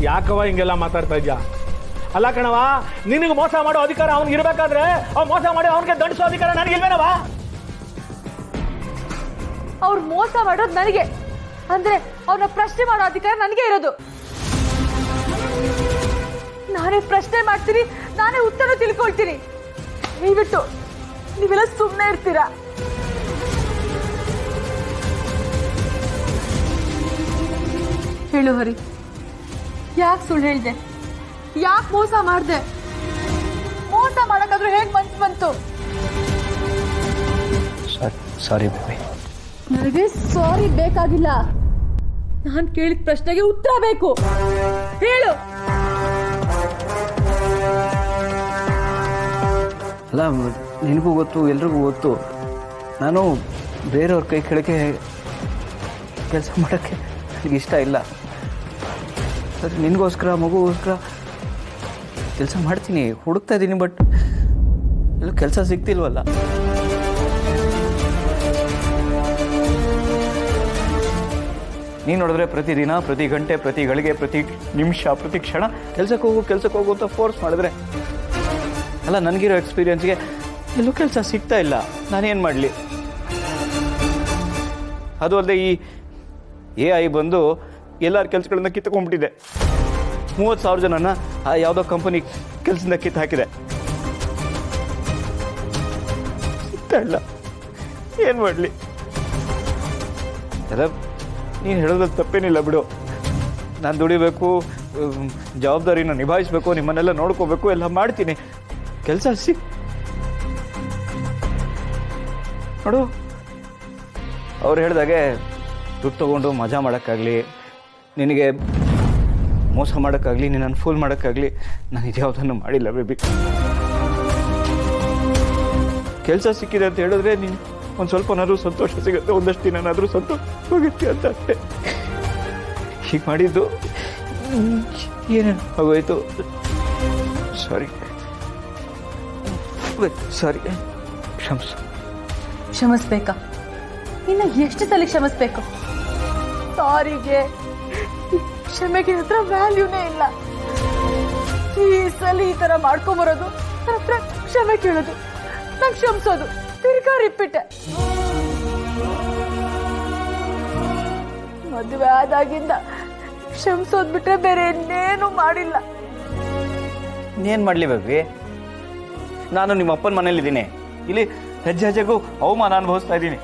ಯಾಕವ ಹಿಂಗೆಲ್ಲ ಮಾತಾಡ್ತಾ ಇದ್ಯಾ? ಅಲ್ಲ ಕಣವ, ನಿನಗೆ ಮೋಸ ಮಾಡೋ ಅಧಿಕಾರ ಅವ್ನಿಗೆ ಇರ್ಬೇಕಾದ್ರೆ ಮೋಸ ಮಾಡಿ ಅವನಿಗೆ ದಂಡಿಸೋ ಅಧಿಕಾರ ನನಗಿಲ್ವೇನವ? ಅವ್ರು ಮೋಸ ಮಾಡೋದು ನನಗೆ, ಅಂದ್ರೆ ಅವ್ರನ್ನ ಪ್ರಶ್ನೆ ಮಾಡೋ ಅಧಿಕಾರ ನನಗೆ ಇರೋದು. ನಾನೇ ಪ್ರಶ್ನೆ ಮಾಡ್ತೀನಿ, ನಾನೇ ಉತ್ತರ ತಿಳ್ಕೊಳ್ತೀನಿ. ನೀವಿಟ್ಟು ನೀವೆಲ್ಲ ಸುಮ್ಮನೆ ಇರ್ತೀರಾ? ಹೇಳು ಹರಿ, ಯಾಕೆ ಸುಳ್ಳು ಹೇಳಿದೆ? ಯಾಕೆ ಮೋಸ ಮಾಡಿದೆ? ಮೋಸ ಮಾಡಕ್ಕಾದ್ರೂ ಹೇಗೆ ಮನ್ಸು ಬಂತು? Sorry baby. ನನಗೆ ಸಾರಿ ಬೇಕಾಗಿಲ್ಲ. ನಾನು ಕೇಳಿದ ಪ್ರಶ್ನೆಗೆ ಉತ್ತರ ಬೇಕು. ಹೇಳು. ಅಲ್ಲ, ನಿನಗೂ ಗೊತ್ತು, ಎಲ್ರಿಗೂ ಗೊತ್ತು, ನಾನು ಬೇರೆಯವ್ರ ಕೈ ಕೆಳಗೆ ಕೆಲಸ ಮಾಡೋಕ್ಕೆ ನನಗೆ ಇಷ್ಟ ಇಲ್ಲ. ಸರಿ, ನಿನಗೋಸ್ಕರ ಮಗುಗೋಸ್ಕರ ಕೆಲಸ ಮಾಡ್ತೀನಿ, ಹುಡುಕ್ತಾ ಇದ್ದೀನಿ. ಬಟ್ ಎಲ್ಲೂ ಕೆಲಸ ಸಿಗ್ತಿಲ್ವಲ್ಲ. ನೀನು ನೋಡಿದ್ರೆ ಪ್ರತಿದಿನ, ಪ್ರತಿ ಗಂಟೆ, ಪ್ರತಿ ಗಳಿಗೆ, ಪ್ರತಿ ನಿಮಿಷ, ಪ್ರತಿ ಕ್ಷಣ ಕೆಲ್ಸಕ್ಕೆ ಹೋಗು ಅಂತ ಫೋರ್ಸ್ ಮಾಡಿದ್ರೆ, ಅಲ್ಲ, ನನಗಿರೋ ಎಕ್ಸ್ಪೀರಿಯನ್ಸ್ಗೆ ಎಲ್ಲೂ ಕೆಲಸ ಸಿಗ್ತಾ ಇಲ್ಲ. ನಾನೇನು ಮಾಡಲಿ? ಅದು ಅಲ್ಲದೆ ಈ AI ಬಂದು ಎಲ್ಲರ ಕೆಲಸಗಳನ್ನ ಕಿತ್ಕೊಂಡ್ಬಿಟ್ಟಿದೆ. 30,000 ಜನನ ಆ ಯಾವುದೋ ಕಂಪನಿ ಕೆಲಸದಿಂದ ಕಿತ್ತು ಹಾಕಿದೆ. ಸಿಗ್ತಾ ಇಲ್ಲ, ಏನು ಮಾಡಲಿ? ಎಲ್ಲ ನೀನು ಹೇಳೋದ್ರಲ್ಲಿ ತಪ್ಪೇನಿಲ್ಲ ಬಿಡು. ನಾನು ದುಡಿಬೇಕು, ಜವಾಬ್ದಾರಿನ ನಿಭಾಯಿಸ್ಬೇಕು, ನಿಮ್ಮನ್ನೆಲ್ಲ ನೋಡ್ಕೋಬೇಕು, ಎಲ್ಲ ಮಾಡ್ತೀನಿ. ಕೆಲಸ ನೋಡು, ಅವ್ರು ಹೇಳಿದಾಗೆ ದುಡ್ಡು ತೊಗೊಂಡು ಮಜಾ ಮಾಡೋಕ್ಕಾಗಲಿ, ನಿನಗೆ ಮೋಸ ಮಾಡೋಕ್ಕಾಗಲಿ, ನಿನ್ನನ್ನು ಫೂಲ್ ಮಾಡೋಕ್ಕಾಗಲಿ ನಾನು ಇದ್ಯಾವುದನ್ನು ಮಾಡಿಲ್ಲ ಬೇಬಿ. ಕೆಲಸ ಸಿಕ್ಕಿದೆ ಅಂತ ಹೇಳಿದ್ರೆ ನೀನು ಒಂದು ಸ್ವಲ್ಪನಾದ್ರೂ ಸಂತೋಷ ಸಿಗುತ್ತೆ, ಒಂದಷ್ಟು ದಿನನಾದರೂ ಸಂತೋಷ ಹೋಗುತ್ತೆ ಅಂತ ಅಷ್ಟೇ. ಹೀಗೆ ಮಾಡಿದ್ದು ಏನೇನು ಆಗೋಯ್ತು. ಸಾರಿ, ಕ್ಷಮಿಸ್ಬೇಕಾ? ಇನ್ನು ಎಷ್ಟು ಸಲ ಕ್ಷಮಿಸ್ಬೇಕು? ಸಾರಿಗೆ, ಕ್ಷಮೆಗೆ ಹತ್ರ ವ್ಯಾಲ್ಯೂನೇ ಇಲ್ಲ. ಈ ಸಲ ಈ ತರ ಮಾಡ್ಕೊಂಬರೋದು, ನನ್ನ ಹತ್ರ ಕ್ಷಮೆ ಕೇಳೋದು, ನಂಗೆ ಕ್ಷಮಿಸೋದು, ತಿರ್ಗಾ ರಿಪೀಟ್. ಮದುವೆ ಆದಾಗಿಂದ ಕ್ಷಮಿಸೋದ್ ಬಿಟ್ರೆ ಬೇರೆ ಇನ್ನೇನು ಮಾಡಿಲ್ಲ. ಇನ್ನೇನು ಮಾಡಲಿ ಬೇಬಿ? ನಾನು ನಿಮ್ಮ ಅಪ್ಪನ ಮನೇಲಿದ್ದೀನಿ, ಇಲ್ಲಿ ಹೆಜ್ಜೆ ಹೆಜ್ಜೆಗೂ ಅವಮಾನ ಅನುಭವಿಸ್ತಾ ಇದ್ದೀನಿ.